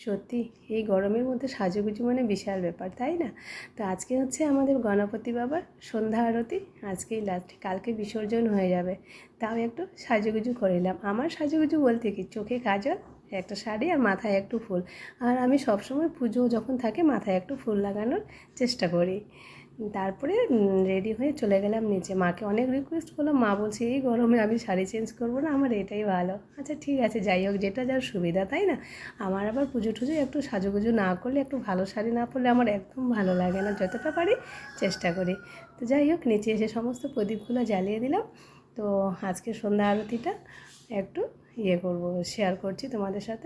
সত্যি এই গরমের মধ্যে সাজুগুজু মানে বিশাল ব্যাপার, তাই না? তো আজকে হচ্ছে আমাদের গণপতি বাবার সন্ধ্যা আরতি, আজকেই লাস্ট, কালকে বিসর্জন হয়ে যাবে। তাও একটু সাজুগুজু করে নিলাম। আমার সাজুগুজু বলতে কি, চোখে কাজল, একটা শাড়ি আর মাথায় একটু ফুল। আর আমি সবসময় পুজো যখন থাকে মাথায় একটু ফুল লাগানোর চেষ্টা করি। তারপরে রেডি হয়ে চলে গেলাম নিচে। মাকে অনেক রিকোয়েস্ট করলাম, মা বলছে এই গরমে আমি শাড়ি চেঞ্জ করবো না, আমার এটাই ভালো। আচ্ছা ঠিক আছে, যাই হোক, যেটা যার সুবিধা, তাই না? আমার আবার পুজো টুজো একটু সাজুগুজু না করলে, একটু ভালো শাড়ি না পরলে আমার একদম ভালো লাগে না। যতটা পারি চেষ্টা করি। তো যাই হোক, নিচে এসে সমস্ত প্রদীপগুলো জ্বালিয়ে দিলাম। তো আজকে সন্ধ্যা আরতিটা একটু করবো, শেয়ার করছি তোমাদের সাথে।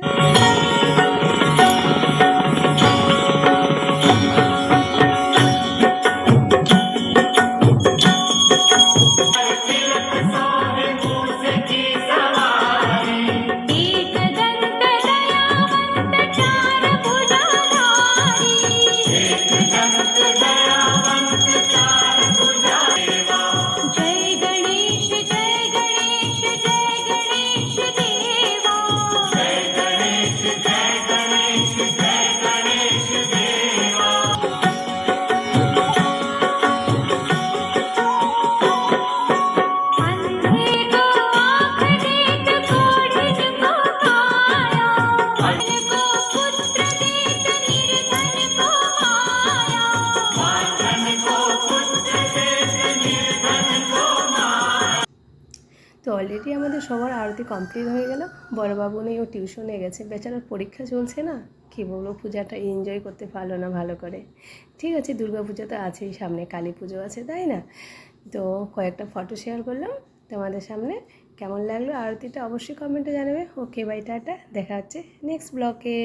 তো অলরেডি আমাদের সবার আরতি কমপ্লিট হয়ে গেল। বড়বাবু নেই, ও টিউশনে গেছে, বেচারার পরীক্ষা চলছে না, কী বলবো, পূজাটা এনজয় করতে পারলো না ভালো করে। ঠিক আছে, দুর্গা পুজো তো আছেই, সামনে কালী পুজো আছে, তাই না? তো কয়েকটা ফটো শেয়ার করলাম তোমাদের সামনে। কেমন লাগলো আরতিটা অবশ্যই কমেন্টে জানাবে। ওকে বাই, টাটা, দেখা হচ্ছে নেক্সট ব্লগে।